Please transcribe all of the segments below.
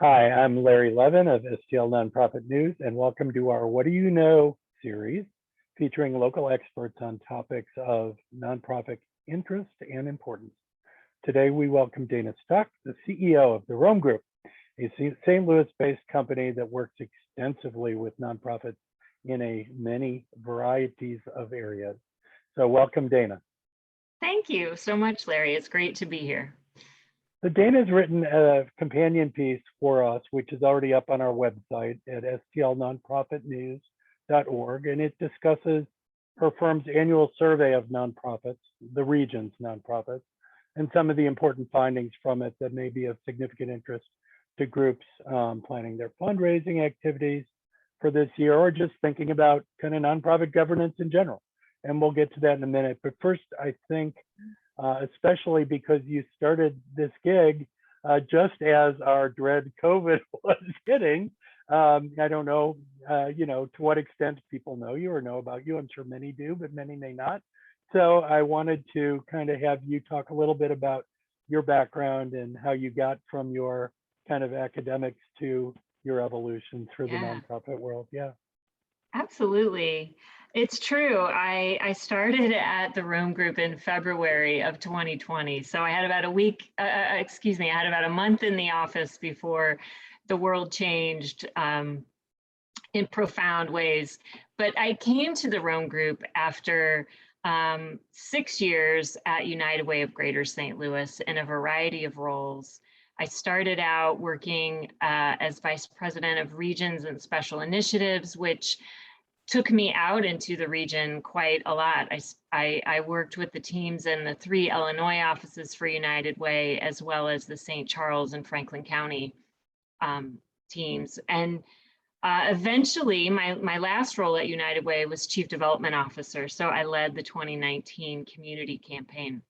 Hi, I'm Larry Levin of STL Nonprofit News, and welcome to our What Do You Know series, featuring local experts on topics of nonprofit interest and importance. Today, we welcome Dayna Stock, the CEO of the Rome Group, a St. Louis-based company that works extensively with nonprofits in many varieties of areas. So welcome, Dayna. Thank you so much, Larry. It's great to be here. So Dayna's written a companion piece for us, which is already up on our website at stlnonprofitnews.org, and it discusses her firm's annual survey of nonprofits, the region's nonprofits, and some of the important findings from it that may be of significant interest to groups planning their fundraising activities for this year, or just thinking about kind of nonprofit governance in general. And we'll get to that in a minute. But first, I think, especially because you started this gig just as our dread COVID was hitting. I don't know, to what extent people know you or know about you. I'm sure many do, but many may not. So I wanted to kind of have you talk a little bit about your background and how you got from your kind of academics to your evolution through the nonprofit world. Yeah. Absolutely. It's true. I started at the Rome Group in February of 2020. So I had about I had about a month in the office before the world changed in profound ways. But I came to the Rome Group after 6 years at United Way of Greater St. Louis in a variety of roles. I started out working as Vice President of Regions and Special Initiatives, which took me out into the region quite a lot. I worked with the teams in the 3 Illinois offices for United Way, as well as the St. Charles and Franklin County teams. And eventually, my last role at United Way was Chief Development Officer. So I led the 2019 community campaign.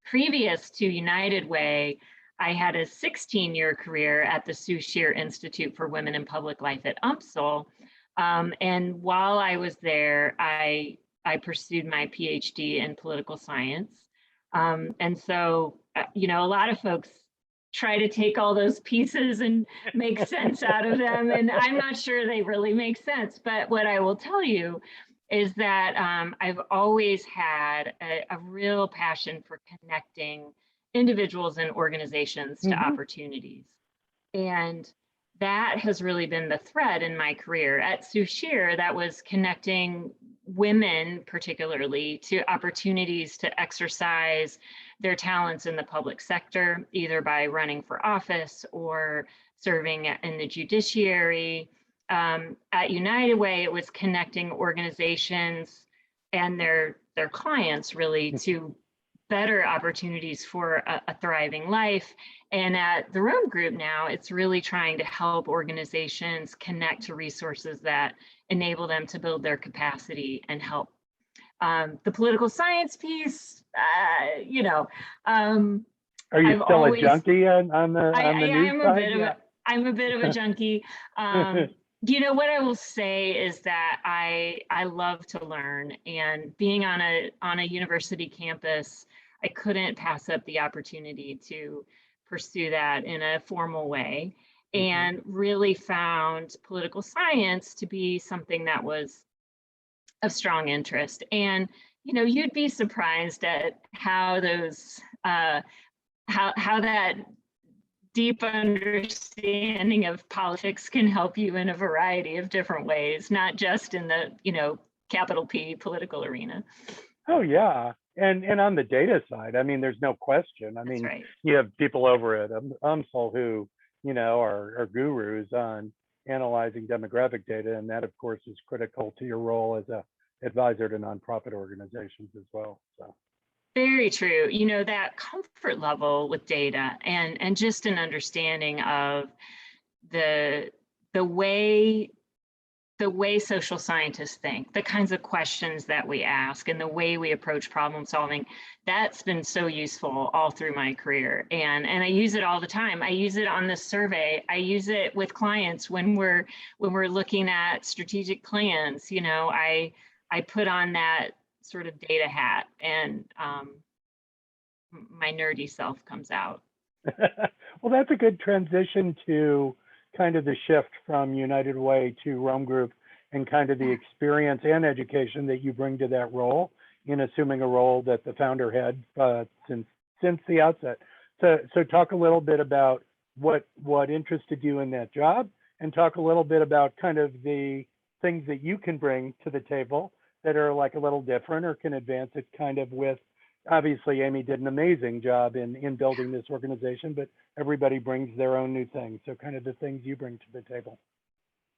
Previous to United Way, I had a 16-year career at the Sue Shear Institute for Women in Public Life at UMPSL. And while I was there, I pursued my PhD in political science. And so, a lot of folks try to take all those pieces and make sense out of them. And I'm not sure they really make sense. But what I will tell you is that I've always had a real passion for connecting individuals and organizations to opportunities. And that has really been the thread in my career. At Sue Shear, that was connecting women particularly to opportunities to exercise their talents in the public sector, either by running for office or serving in the judiciary. At United Way, it was connecting organizations and their clients really to better opportunities for a thriving life. And at the Rome Group now, it's really trying to help organizations connect to resources that enable them to build their capacity and help. The political science piece, Are you still a junkie on the news side? I'm a bit of a junkie. What I will say is that I love to learn, and being on a university campus, I couldn't pass up the opportunity to pursue that in a formal way, and really found political science to be something that was of strong interest. And you'd be surprised at how those how that deep understanding of politics can help you in a variety of different ways, not just in the capital P political arena. Oh yeah. And on the data side, I mean, there's no question. I mean, right. You have people over at UMPSL who, are gurus on analyzing demographic data, and that, of course, is critical to your role as a advisor to nonprofit organizations as well. So. Very true. That comfort level with data and just an understanding of the way social scientists think, the kinds of questions that we ask, and the way we approach problem solving, that's been so useful all through my career. And I use it all the time. I use it on this survey. I use it with clients when we're looking at strategic plans. I put on that sort of data hat, and my nerdy self comes out. Well, that's a good transition to kind of the shift from United Way to Rome Group and kind of the experience and education that you bring to that role in assuming a role that the founder had since the outset. So talk a little bit about what interested you in that job, and talk a little bit about kind of the things that you can bring to the table that are like a little different or can advance it kind of with, obviously Amy did an amazing job in building this organization, but everybody brings their own new things. So kind of the things you bring to the table.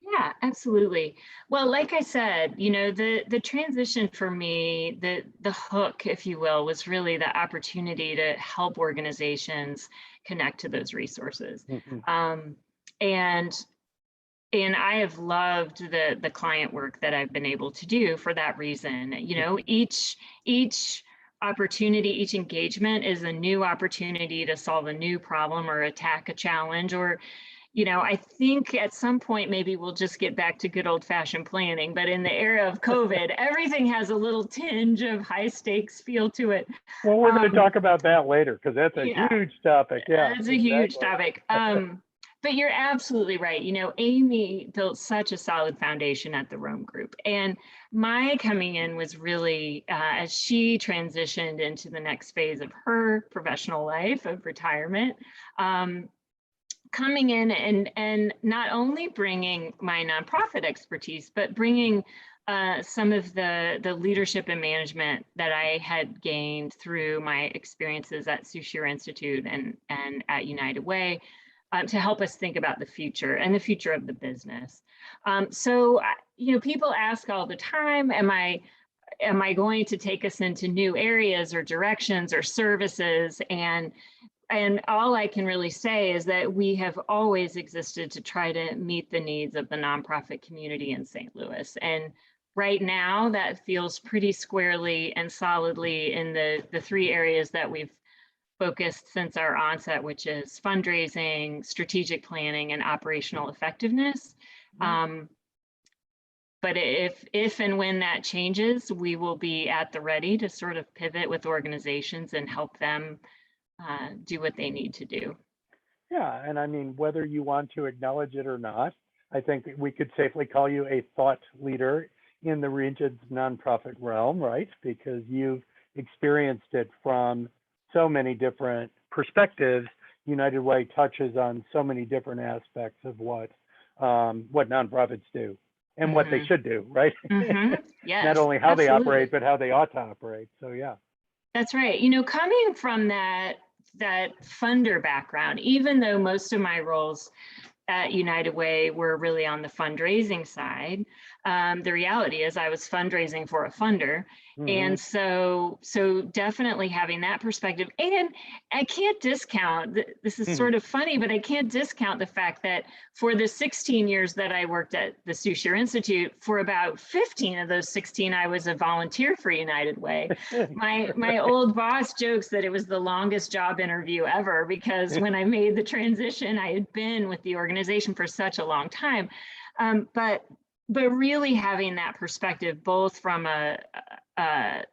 Yeah, absolutely. Well, like I said, you know, the transition for me, the hook, if you will, was really the opportunity to help organizations connect to those resources. And I have loved the client work that I've been able to do for that reason. You know, each opportunity, each engagement is a new opportunity to solve a new problem or attack a challenge. Or, you know, I think at some point maybe we'll just get back to good old-fashioned planning. But in the era of COVID, everything has a little tinge of high stakes feel to it. Well, we're going to talk about that later because that's a huge topic. Yeah, that's a huge topic. But you're absolutely right. You know, Amy built such a solid foundation at the Rome Group. And my coming in was really, as she transitioned into the next phase of her professional life of retirement, coming in and not only bringing my nonprofit expertise, but bringing some of the leadership and management that I had gained through my experiences at Sushir Institute and at United Way, to help us think about the future and the future of the business. So, you know, people ask all the time, am I going to take us into new areas or directions or services? And all I can really say is that we have always existed to try to meet the needs of the nonprofit community in St. Louis. And right now that feels pretty squarely and solidly in the three areas that we've focused since our onset, which is fundraising, strategic planning, and operational effectiveness. But if and when that changes, we will be at the ready to sort of pivot with organizations and help them do what they need to do. Yeah, and I mean, whether you want to acknowledge it or not, I think we could safely call you a thought leader in the region's nonprofit realm, right? Because you've experienced it from so many different perspectives. United Way touches on so many different aspects of what nonprofits do and what they should do, right? Yes, not only how absolutely. they operate, but how they ought to operate. So yeah. That's right. You know, coming from that funder background, even though most of my roles at United Way were really on the fundraising side, the reality is I was fundraising for a funder. And so definitely having that perspective. And I can't discount, this is sort of funny, but I can't discount the fact that for the 16 years that I worked at the Sushir Institute, for about 15 of those 16, I was a volunteer for United Way. My old boss jokes that it was the longest job interview ever, because when I made the transition, I had been with the organization for such a long time. But really having that perspective, both from a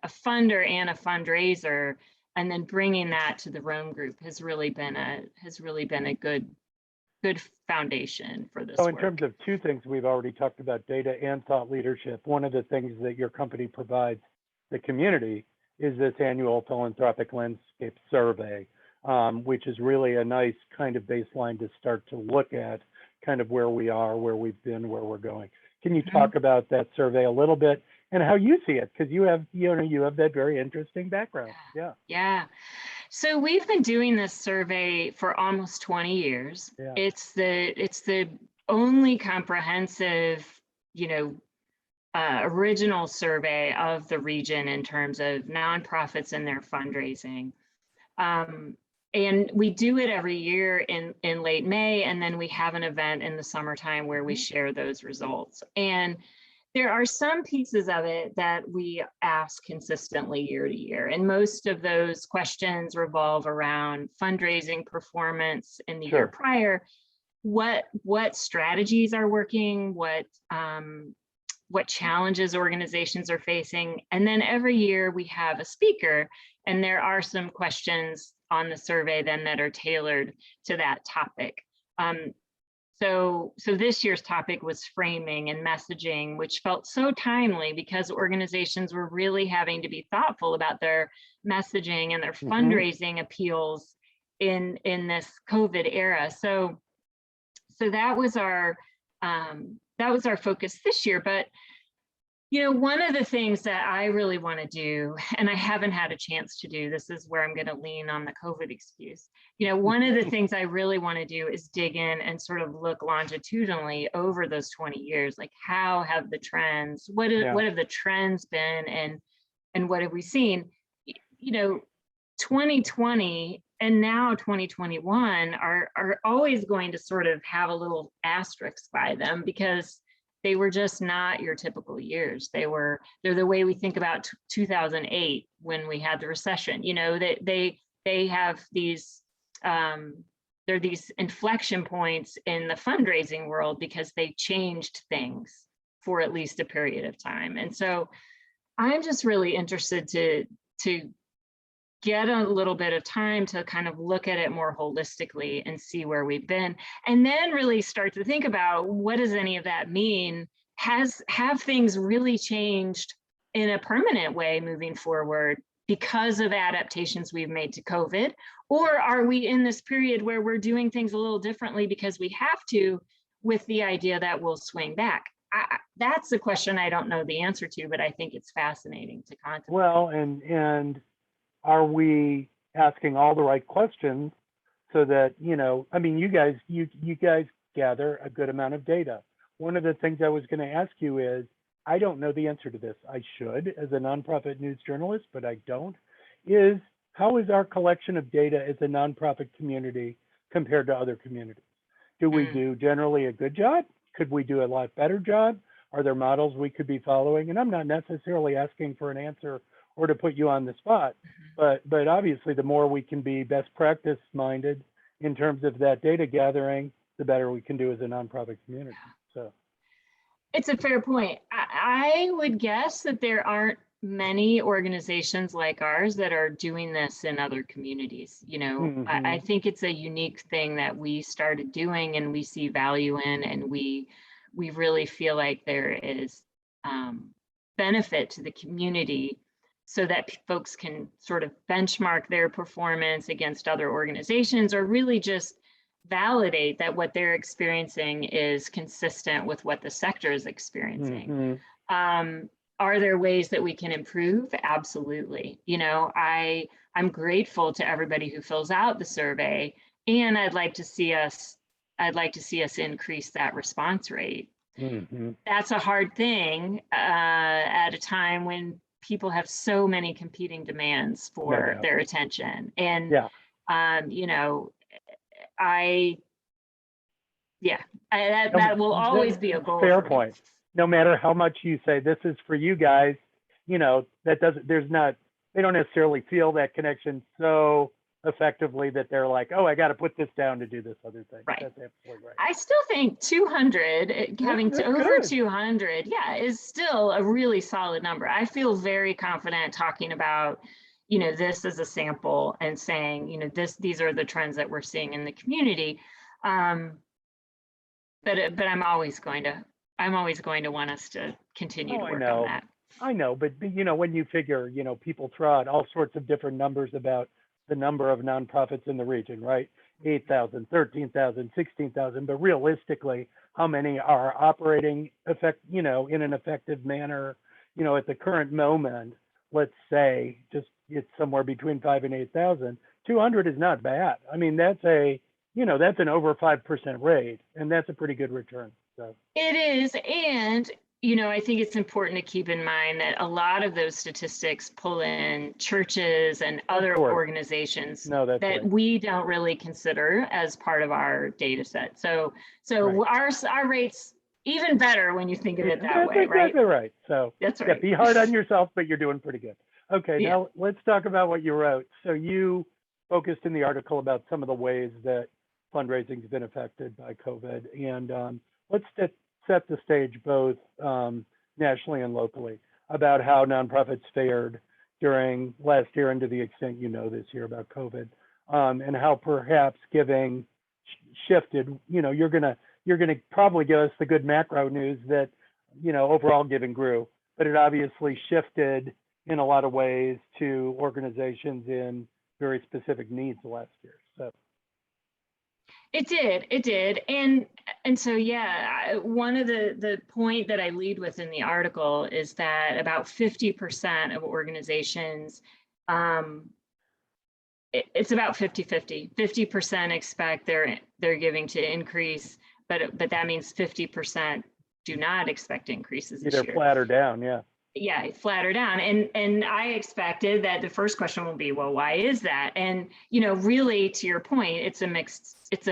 funder and a fundraiser, and then bringing that to the Rome Group has really been a good foundation for this. So in work. terms of two things we've already talked about, data and thought leadership, one of the things that your company provides the community is this annual Philanthropic Landscape survey, which is really a nice kind of baseline to start to look at kind of where we are, where we've been, where we're going. Can you talk about that survey a little bit and how you see it? Because you have that very interesting background. Yeah. So we've been doing this survey for almost 20 years. Yeah. It's the only comprehensive, original survey of the region in terms of nonprofits and their fundraising. And we do it every year in late May, and then we have an event in the summertime where we share those results. And there are some pieces of it that we ask consistently year to year. And most of those questions revolve around fundraising performance in the year prior. What strategies are working, what challenges organizations are facing. And then every year we have a speaker, and there are some questions on the survey then that are tailored to that topic. So this year's topic was framing and messaging, which felt so timely because organizations were really having to be thoughtful about their messaging and their fundraising appeals in this COVID era. So that was our focus this year. But one of the things that I really want to do, and I haven't had a chance to do, this is where I'm going to lean on the COVID excuse. One of the things I really want to do is dig in and sort of look longitudinally over those 20 years, like how have the trends, what have the trends been, and what have we seen? 2020 and now 2021 are always going to sort of have a little asterisk by them because they were just not your typical years. They're the way we think about 2008 when we had the recession. They have these there are these inflection points in the fundraising world because they changed things for at least a period of time. And so I'm just really interested to get a little bit of time to kind of look at it more holistically and see where we've been, and then really start to think about what does any of that mean? Have things really changed in a permanent way moving forward because of adaptations we've made to COVID? Or are we in this period where we're doing things a little differently because we have to, with the idea that we'll swing back? That's a question I don't know the answer to, but I think it's fascinating to contemplate. Well, and are we asking all the right questions so that, I mean, you guys gather a good amount of data. One of the things I was going to ask you is, I don't know the answer to this. I should as a nonprofit news journalist, but I don't, is how is our collection of data as a nonprofit community compared to other communities? Do we do generally a good job? Could we do a lot better job? Are there models we could be following? And I'm not necessarily asking for an answer or to put you on the spot, but obviously the more we can be best practice minded in terms of that data gathering, the better we can do as a nonprofit community. So it's a fair point. I would guess that there aren't many organizations like ours that are doing this in other communities. I think it's a unique thing that we started doing and we see value in, and we really feel like there is benefit to the community so that folks can sort of benchmark their performance against other organizations, or really just validate that what they're experiencing is consistent with what the sector is experiencing. Are there ways that we can improve? Absolutely. I'm grateful to everybody who fills out the survey, and I'd like to see us increase that response rate. That's a hard thing at a time when people have so many competing demands for their attention. And that will always be a goal. Fair point. No matter how much you say this is for you guys, that doesn't, they don't necessarily feel that connection so effectively that they're like, oh, I got to put this down to do this other thing. Right. That's absolutely right. I still think 200, having over 200, is still a really solid number. I feel very confident talking about, this as a sample and saying, these are the trends that we're seeing in the community. But I'm always going to want us to continue to work on that. I know, but when you figure, people throw out all sorts of different numbers about the number of nonprofits in the region, right? 8,000, 13,000, 16,000, but realistically, how many are operating in an effective manner, at the current moment? Let's say just it's somewhere between 5,000 and 8,000. 200 is not bad. I mean, that's an over 5% rate, and that's a pretty good return. So it is, and I think it's important to keep in mind that a lot of those statistics pull in churches and other organizations that we don't really consider as part of our data set. So our rates even better when you think of it that way, right? Exactly right. So that's right. Be hard on yourself, but you're doing pretty good. Okay, now let's talk about what you wrote. So you focused in the article about some of the ways that fundraising has been affected by COVID, and let's set the stage both nationally and locally about how nonprofits fared during last year and to the extent this year about COVID. and how perhaps giving shifted. You're gonna probably give us the good macro news that overall giving grew, but it obviously shifted in a lot of ways to organizations in very specific needs last year. So it did. And so, yeah, one of the point that I lead with in the article is that about 50% of organizations, it's about 50-50. 50% expect their giving to increase, but that means 50% do not expect increases this either year. flat or down, Yeah, flatter down. And I expected that the first question will be, well, why is that? And, really to your point, it's a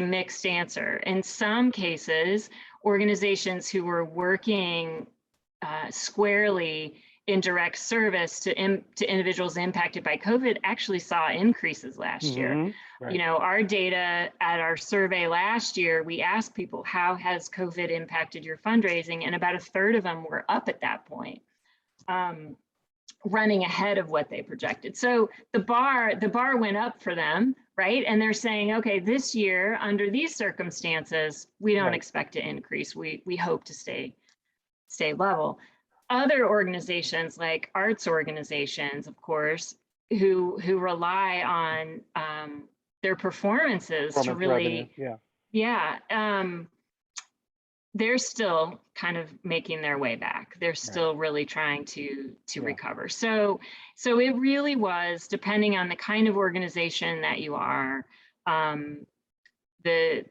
mixed answer. In some cases, organizations who were working squarely in direct service to individuals impacted by COVID actually saw increases last year. Right. Our data at our survey last year, we asked people, how has COVID impacted your fundraising? And about a third of them were up at that point. Running ahead of what they projected. So the bar went up for them, right? And they're saying, okay, this year under these circumstances, we don't expect to increase. We hope to stay level. Other organizations like arts organizations, of course, who rely on their performances to really, they're still kind of making their way back. They're still really trying to recover. So it really was, depending on the kind of organization that you are, the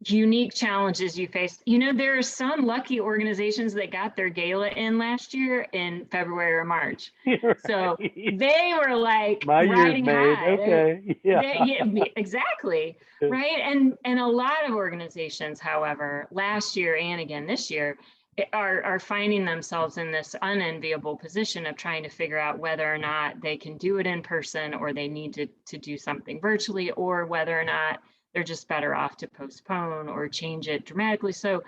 unique challenges you face. There are some lucky organizations that got their gala in last year in February or March. So they were like riding high. Okay. Exactly. Right. And a lot of organizations, however, last year and again this year, are finding themselves in this unenviable position of trying to figure out whether or not they can do it in person, or they need to do something virtually, or whether or not they're just better off to postpone or change it dramatically. So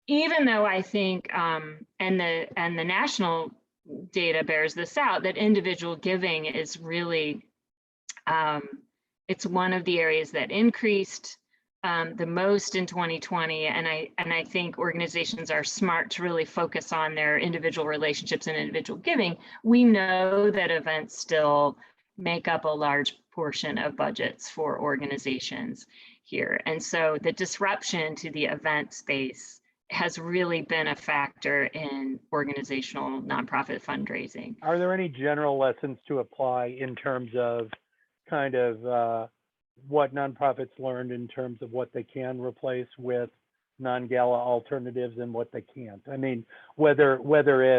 even though I think, and the national data bears this out, that individual giving is really, it's one of the areas that increased the most in 2020. And I think organizations are smart to really focus on their individual relationships and individual giving. We know that events still make up a large portion of budgets for organizations here. And so the disruption to the event space has really been a factor in organizational nonprofit fundraising. Are there any general lessons to apply in terms of kind of what nonprofits learned in terms of what they can replace with non-gala alternatives and what they can't? I mean, whether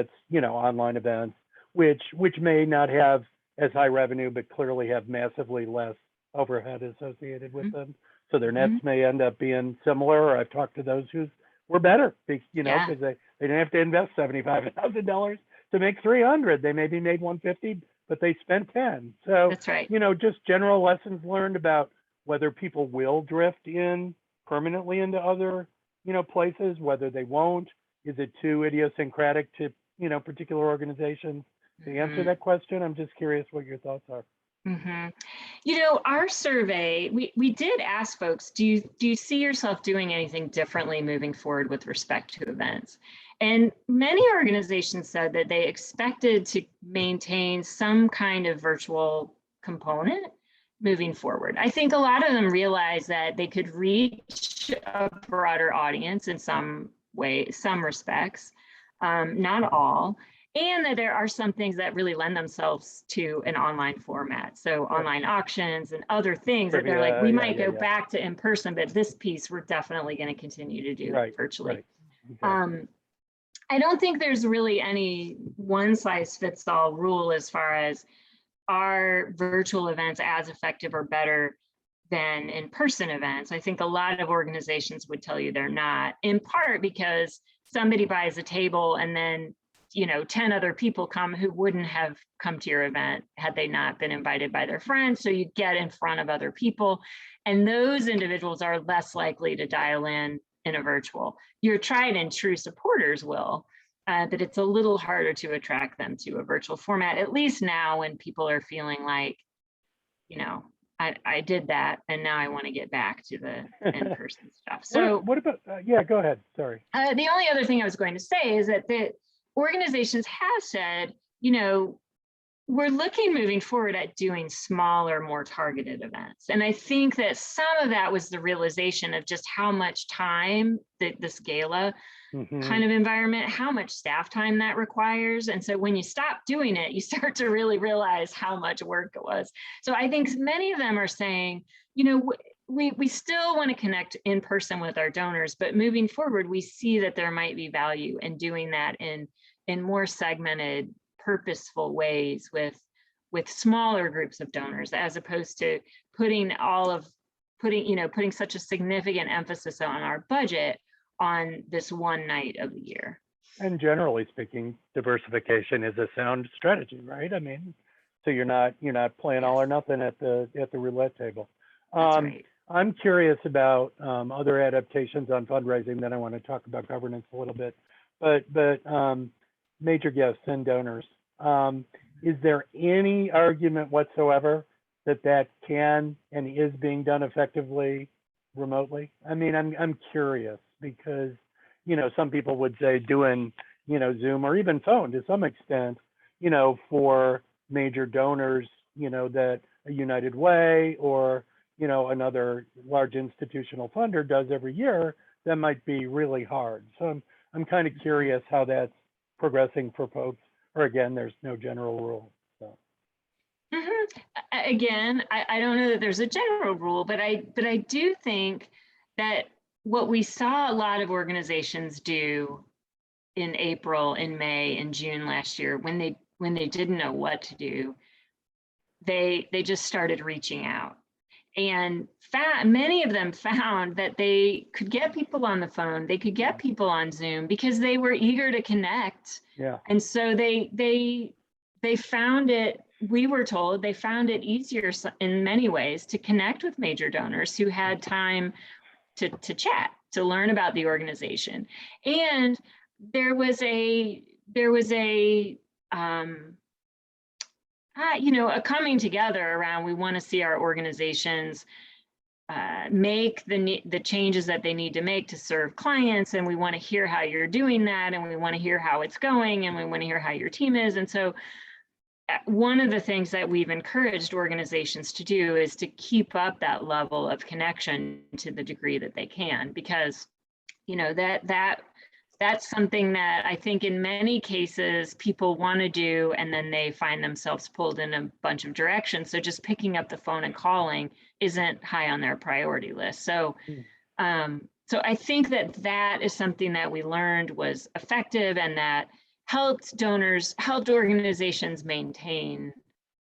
it's, online events, which may not have as high revenue, but clearly have massively less overhead associated with them. So their nets may end up being similar, or I've talked to those who were better, because they didn't have to invest $75,000 to make 300. They maybe made 150, but they spent 10. So that's right. Just general lessons learned about whether people will drift in permanently into other, places, whether they won't. Is it too idiosyncratic to, particular organizations to answer that question? I'm just curious what your thoughts are. Our survey, we did ask folks, do you see yourself doing anything differently moving forward with respect to events? And many organizations said that they expected to maintain some kind of virtual component moving forward. I think a lot of them realized that they could reach a broader audience in some way, some respects, not all. And that there are some things that really lend themselves to an online format. So online auctions and other things that they're like, we might go back to in person, but this piece we're definitely going to continue to do virtually. Right. Exactly. I don't think there's really any one size fits all rule as far as are virtual events as effective or better than in-person events. I think a lot of organizations would tell you they're not, in part because somebody buys a table and then 10 other people come who wouldn't have come to your event had they not been invited by their friends. So you get in front of other people, and those individuals are less likely to dial in a virtual. Your tried and true supporters will, but it's a little harder to attract them to a virtual format, at least now when people are feeling like I did that, and now I want to get back to the in-person stuff. So what about, yeah, go ahead, sorry. the only other thing I was going to say is that the organizations have said, we're looking moving forward at doing smaller, more targeted events. And I think that some of that was the realization of just how much time that this gala kind of environment, how much staff time that requires. And so when you stop doing it, you start to really realize how much work it was. So I think many of them are saying, we still want to connect in person with our donors, but moving forward, we see that there might be value in doing that in more segmented, purposeful ways with smaller groups of donors, as opposed to putting such a significant emphasis on our budget on this one night of the year. And generally speaking, diversification is a sound strategy, right? I mean, so you're not playing all or nothing at the roulette table. That's right. I'm curious about other adaptations on fundraising. Then I want to talk about governance a little bit. But major guests and donors. Is there any argument whatsoever that can and is being done effectively remotely? I mean, I'm curious because, some people would say doing, Zoom or even phone to some extent, for major donors, that a United Way or, another large institutional funder does every year, that might be really hard. So I'm kind of curious how that's progressing for folks, or again, there's no general rule. So. Again, I don't know that there's a general rule, but I do think that what we saw a lot of organizations do in April, in May, and June last year, when they didn't know what to do, they just started reaching out. And many of them found that they could get people on the phone, they could get people on Zoom because they were eager to connect. Yeah. And so they found it, we were told they found it easier in many ways to connect with major donors who had time to chat, to learn about the organization. And there was a coming together around, we want to see our organizations make the changes that they need to make to serve clients, and we want to hear how you're doing that, and we want to hear how it's going, and we want to hear how your team is. And so one of the things that we've encouraged organizations to do is to keep up that level of connection to the degree that they can, because that's something that I think in many cases people want to do, and then they find themselves pulled in a bunch of directions. So just picking up the phone and calling isn't high on their priority list. So, so I think that is something that we learned was effective, and that helped organizations maintain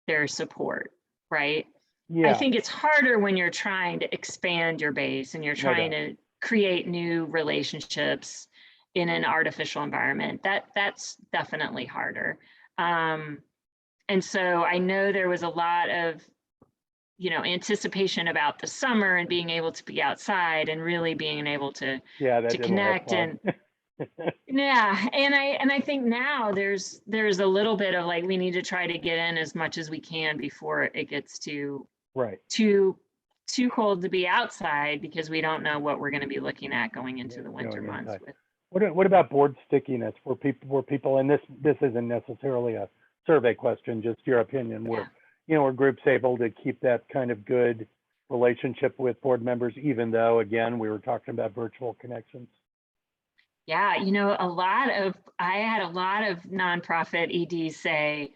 their support, right? Yeah. I think it's harder when you're trying to expand your base and you're trying to create new relationships in an artificial environment. That's definitely harder. And so I know there was a lot of, anticipation about the summer and being able to be outside and really being able to connect. And yeah, and I think now there's a little bit of like, we need to try to get in as much as we can before it gets too cold to be outside, because we don't know what we're going to be looking at going into the winter months. What about board stickiness? Were people, and this isn't necessarily a survey question, just your opinion, were groups able to keep that kind of good relationship with board members, even though, again, we were talking about virtual connections? Yeah, I had a lot of nonprofit EDs say,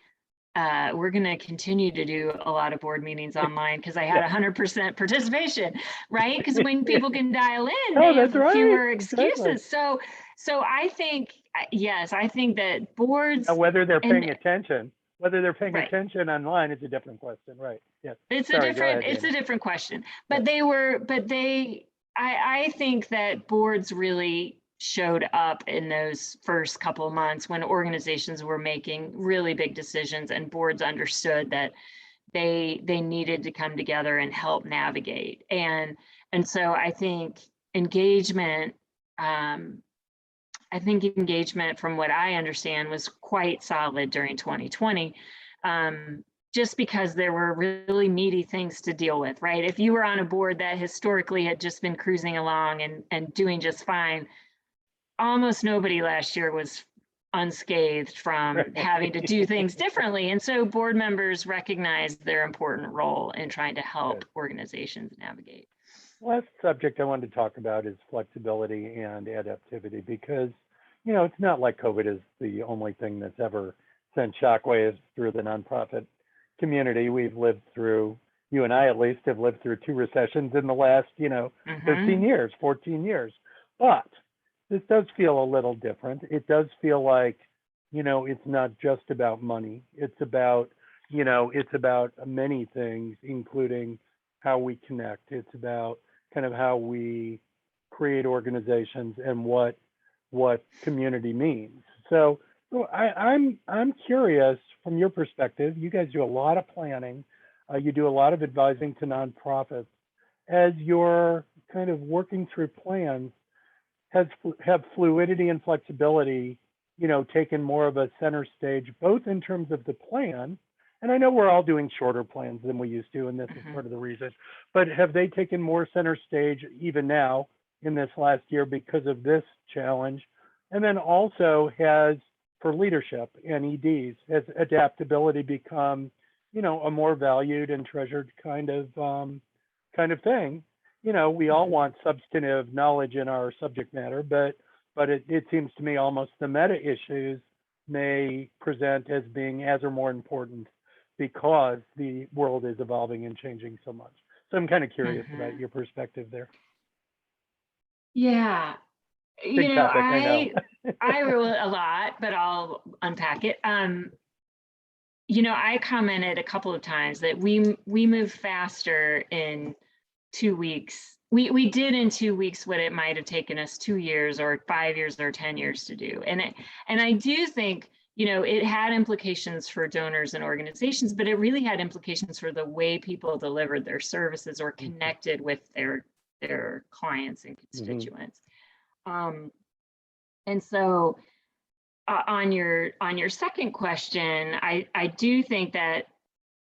we're going to continue to do a lot of board meetings online, because I had 100% participation, right? Because when people can dial in, they have fewer excuses. Exactly. So I think, yes, I think that boards, now, whether they're paying attention online is a different question, right? Yeah, it's a different question. But I think that boards really showed up in those first couple of months when organizations were making really big decisions, and boards understood that they needed to come together and help navigate. And so I think engagement, from what I understand, was quite solid during 2020. just because there were really meaty things to deal with, right? If you were on a board that historically had just been cruising along and doing just fine, almost nobody last year was unscathed from having to do things differently. And so board members recognize their important role in trying to help Good. organizations navigate. Last subject I wanted to talk about is flexibility and adaptivity, because, you know, it's not like COVID is the only thing that's ever sent shockwaves through the nonprofit community. We've lived through, you and I at least have lived through 2 recessions in the last, 13 years, 14 years. But this does feel a little different. It does feel like, it's not just about money. It's about, it's about many things, including how we connect. It's about kind of how we create organizations and what community means. So I'm curious from your perspective. You guys do a lot of planning. You do a lot of advising to nonprofits. As you're kind of working through plans, have fluidity and flexibility, taken more of a center stage, both in terms of the plan, and I know we're all doing shorter plans than we used to, and this is part of the reason, but have they taken more center stage even now in this last year because of this challenge? And then also, has, for leadership and EDs, has adaptability become, a more valued and treasured kind of thing? We all want substantive knowledge in our subject matter, but it seems to me almost the meta issues may present as being as or more important because the world is evolving and changing so much. So I'm kind of curious about your perspective there. Yeah. Big topic, I know. I wrote a lot, but I'll unpack it. I commented a couple of times that we moved faster in 2 weeks. We did in 2 weeks what it might have taken us 2 years or 5 years or 10 years to do. And I do think, it had implications for donors and organizations, but it really had implications for the way people delivered their services or connected with their clients and constituents. And so on your second question, I do think that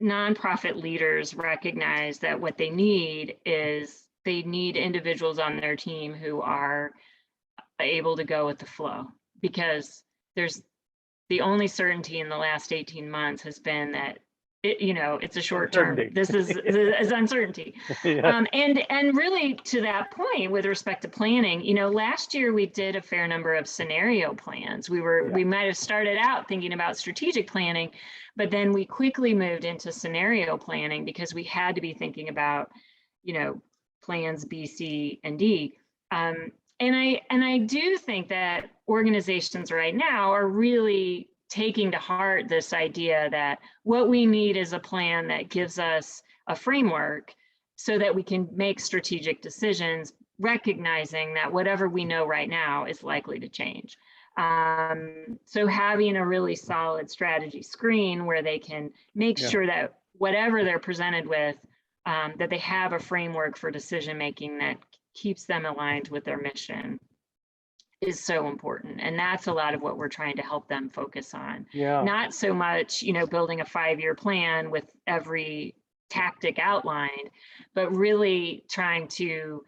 nonprofit leaders recognize that what they need is they need individuals on their team who are able to go with the flow, because the only certainty in the last 18 months has been that it's a short term. This is uncertainty. Yeah. And really, to that point, with respect to planning, last year we did a fair number of scenario plans. We might have started out thinking about strategic planning, but then we quickly moved into scenario planning because we had to be thinking about, plans B, C, and D. And I do think that organizations right now are really taking to heart this idea that what we need is a plan that gives us a framework so that we can make strategic decisions, recognizing that whatever we know right now is likely to change. So having a really solid strategy screen where they can make sure that whatever they're presented with, that they have a framework for decision making that keeps them aligned with their mission is so important. And that's a lot of what we're trying to help them focus on. Not so much, building a 5-year plan with every tactic outlined, but really trying to,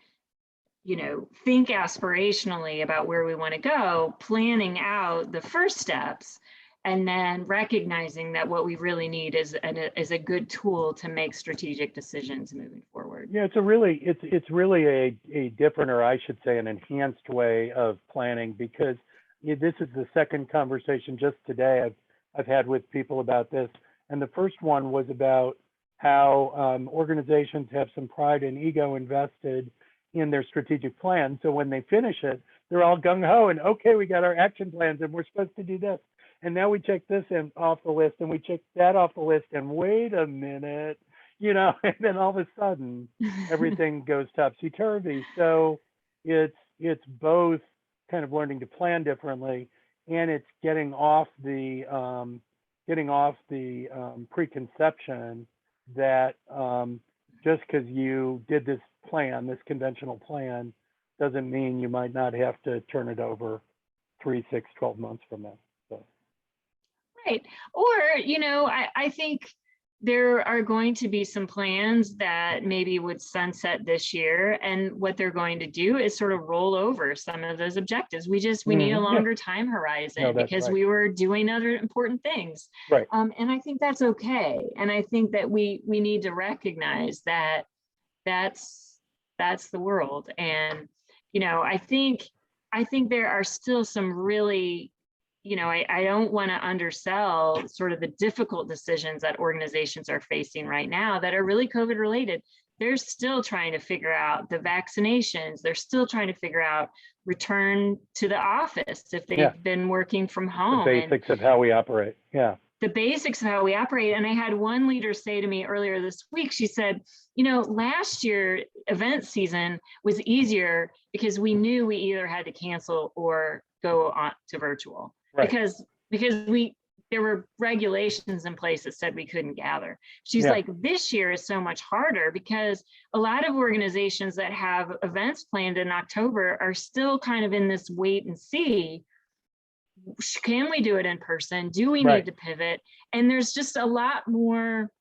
think aspirationally about where we want to go, planning out the first steps, and then recognizing that what we really need is a good tool to make strategic decisions moving forward. Yeah, it's really a different, or I should say an enhanced way of planning, because this is the second conversation just today I've had with people about this. And the first one was about how organizations have some pride and ego invested in their strategic plan. So when they finish it, they're all gung-ho and, okay, we got our action plans and we're supposed to do this. And now we check this off the list and we check that off the list, and wait a minute, and then all of a sudden everything goes topsy-turvy. So it's both kind of learning to plan differently, and it's getting off the preconception that just because you did this plan, this conventional plan, doesn't mean you might not have to turn it over 3, 6, 12 months from now. So. Right. Or, I think there are going to be some plans that maybe would sunset this year. And what they're going to do is sort of roll over some of those objectives. We need a Yeah. longer time horizon No, that's because right. we were doing other important things. Right. And I think that's okay. And I think that we need to recognize that that's the world. And, I think there are still some really, I don't want to undersell sort of the difficult decisions that organizations are facing right now that are really COVID related. They're still trying to figure out the vaccinations. They're still trying to figure out return to the office if they've been working from home. The basics of how we operate. Yeah. The basics of how we operate. And I had one leader say to me earlier this week, she said, last year event season was easier because we knew we either had to cancel or go on to virtual. Right. Because there were regulations in place that said we couldn't gather. She's like, this year is so much harder because a lot of organizations that have events planned in October are still kind of in this wait and see. Can we do it in person? Do we need to pivot? And there's just a lot more,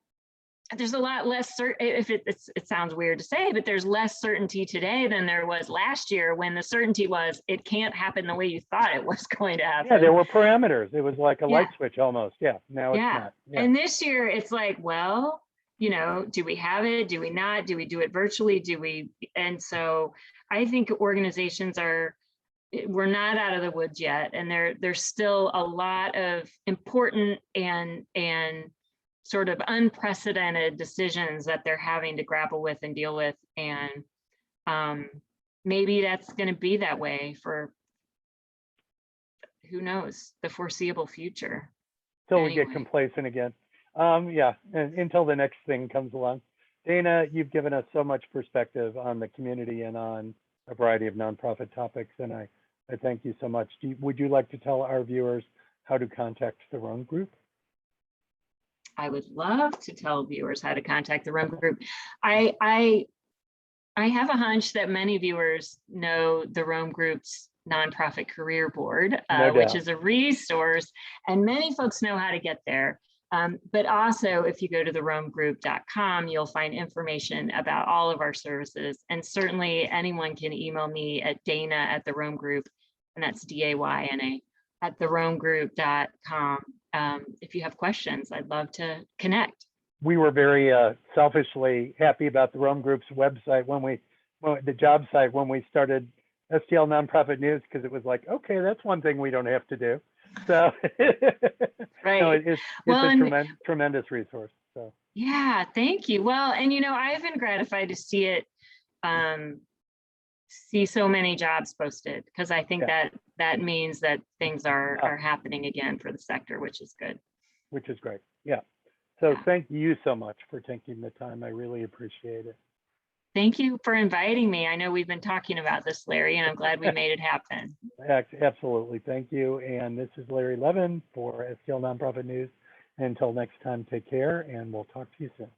there's a lot less, if it sounds weird to say, but there's less certainty today than there was last year when the certainty was it can't happen the way you thought it was going to happen. Yeah, there were parameters. It was like a light switch almost. Yeah, now it's not. Yeah. And this year it's like, well, do we have it? Do we not? Do we do it virtually? And so I think organizations we're not out of the woods yet. And there's still a lot of important and sort of unprecedented decisions that they're having to grapple with and deal with. And maybe that's going to be that way for, who knows, the foreseeable future. Till we get complacent again. And until the next thing comes along. Dayna, you've given us so much perspective on the community and on a variety of nonprofit topics, and I thank you so much. Would you like to tell our viewers how to contact the Rome Group? I would love to tell viewers how to contact the Rome Group. I have a hunch that many viewers know the Rome Group's Nonprofit Career Board, which is a resource, and many folks know how to get there. But also, if you go to theromegroup.com, you'll find information about all of our services. And certainly anyone can email me at Dayna@theromegroup, and that's DAYNA @theromegroup.com. If you have questions, I'd love to connect. We were very selfishly happy about the Rome Group's website the job site when we started STL Nonprofit News, because it was like, okay, that's one thing we don't have to do. So it's a tremendous resource. So yeah, thank you. Well, and I've been gratified to see it, see so many jobs posted, because I think that means that things are happening again for the sector, which is good. Which is great. Yeah. So thank you so much for taking the time. I really appreciate it. Thank you for inviting me. I know we've been talking about this, Larry, and I'm glad we made it happen. Absolutely. Thank you. And this is Larry Levin for STL Nonprofit News. Until next time, take care, and we'll talk to you soon.